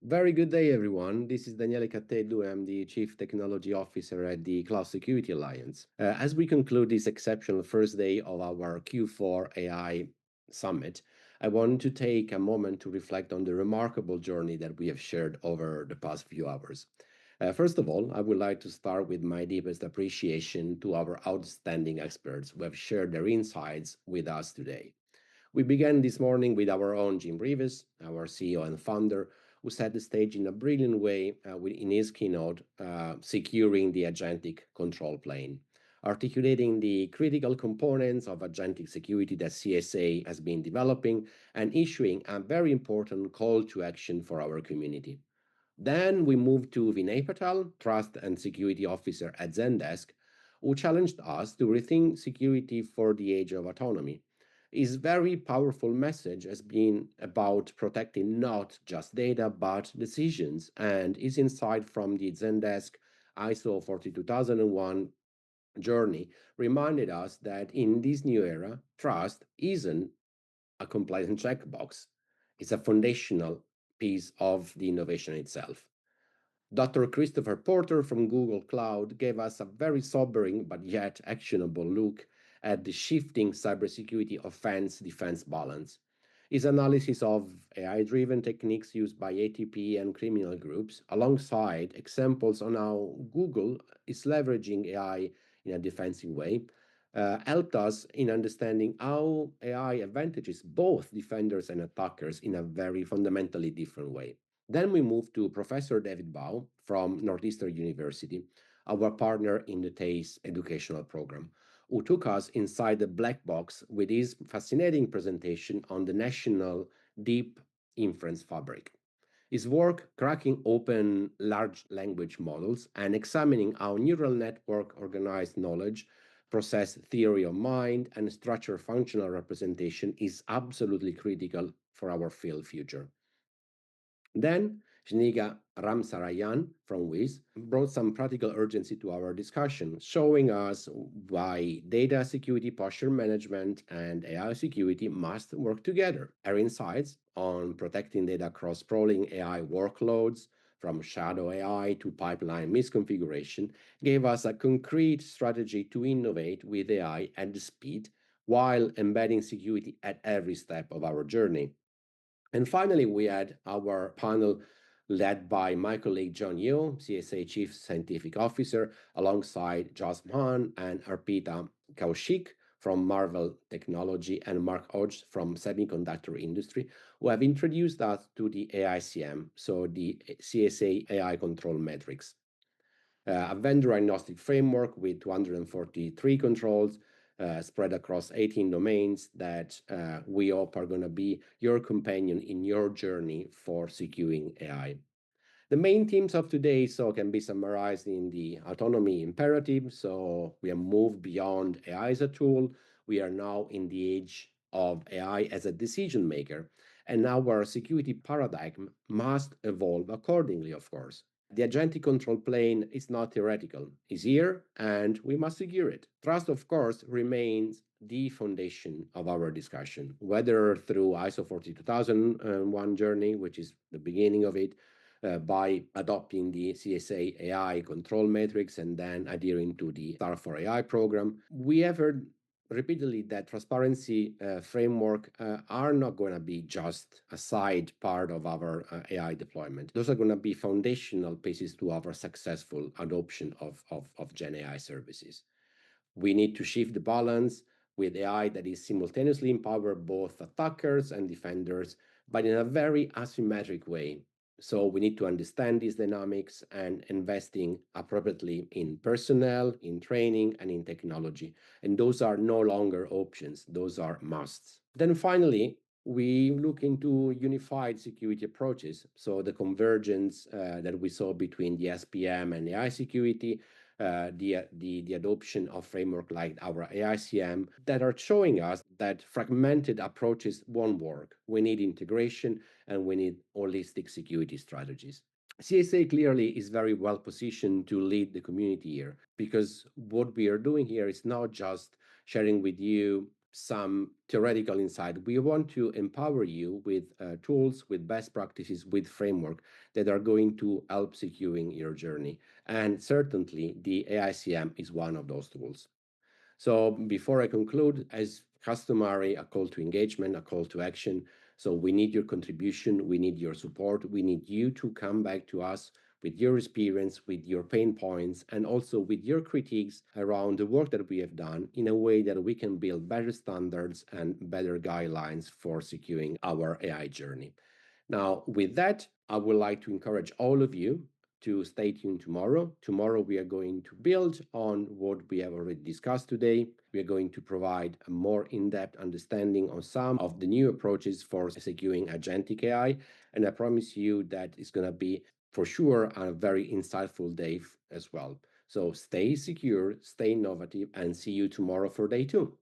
Very good day, everyone. This is Daniele Catteddu. I'm the Chief Technology Officer at the Cloud Security Alliance. As we conclude this exceptional first day of our Q4 AI Summit, I want to take a moment to reflect on the remarkable journey that we have shared over the past few hours. First of all, I would like to start with my deepest appreciation to our outstanding experts who have shared their insights with us today. We began this morning with our own Jim Reeves, our CEO and founder, who set the stage in a brilliant way in his keynote, securing the agentic control plane, articulating the critical components of agentic security that CSA has been developing and issuing a very important call to action for our community. Then we moved to Vinay Patel, Trust and Security Officer at Zendesk, who challenged us to rethink security for the age of autonomy. His very powerful message has been about protecting not just data but decisions, and his insight from the Zendesk ISO 42001 journey reminded us that in this new era, trust isn't a compliance checkbox, it's a foundational piece of the innovation itself. Dr. Christopher Porter from Google Cloud gave us a very sobering but yet actionable look at the shifting cybersecurity offense defense balance. His analysis of AI driven techniques used by ATP and criminal groups, alongside examples on how Google is leveraging AI in a defensive way, helped us in understanding how AI advantages both defenders and attackers in a very fundamentally different way. Then we moved to Professor David Bao from Northeastern University, our partner in the TACE educational program, who took us inside the black box with his fascinating presentation on the National Deep Inference Fabric. His work cracking open large language models and examining how neural network organized knowledge, process theory of mind, and structure functional representation is absolutely critical for our field future. Then Shniga Ramsarayan from WIS brought some practical urgency to our discussion, showing us why data security posture management and AI security must work together. Her insights on protecting data across sprawling AI workloads, from shadow AI to pipeline misconfiguration, gave us a concrete strategy to innovate with AI at the speed while embedding security at every step of our journey. And finally, we had our panel led by my colleague John Yu, CSA Chief Scientific Officer, alongside Josh Mann and Arpita Kaushik from Marvel Technology and Mark Hodge from Semiconductor Industry, who have introduced us to the AICM, so the CSA AI Control Metrics, a vendor agnostic framework with 243 controls spread across 18 domains that we hope are going to be your companion in your journey for securing AI. The main themes of today can be summarized in the autonomy imperative. So we have moved beyond AI as a tool. We are now in the age of AI as a decision maker. And our security paradigm must evolve accordingly, of course. The agentic control plane is not theoretical, it's here, and we must secure it. Trust, of course, remains the foundation of our discussion, whether through ISO 42001 journey, which is the beginning of it, by adopting the CSA AI control metrics and then adhering to the Star for AI program. We have heard repeatedly that transparency framework are not going to be just a side part of our AI deployment. Those are going to be foundational pieces to our successful adoption of Gen AI services. We need to shift the balance with AI that is simultaneously empower both attackers and defenders, but in a very asymmetric way. So we need to understand these dynamics and investing appropriately in personnel, in training, and in technology. And those are no longer options, those are musts. Then finally, we look into unified security approaches. So the convergence that we saw between the SPM and AI security, the adoption of framework like our AICM that are showing us that fragmented approaches won't work. We need integration and we need holistic security strategies. CSA clearly is very well positioned to lead the community here because what we are doing here is not just sharing with you some theoretical insight. We want to empower you with tools, with best practices, with framework that are going to help securing your journey. And certainly, the AICM is one of those tools. So before I conclude, as customary, a call to engagement, a call to action. So we need your contribution, we need your support, we need you to come back to us with your experience, with your pain points, and also with your critiques around the work that we have done in a way that we can build better standards and better guidelines for securing our AI journey. Now, with that, I would like to encourage all of you to stay tuned tomorrow. Tomorrow, we are going to build on what we have already discussed today. We are going to provide a more in depth understanding on some of the new approaches for securing agentic AI. And I promise you that it's going to be, for sure, a very insightful day as well. So stay secure, stay innovative, and see you tomorrow for day two.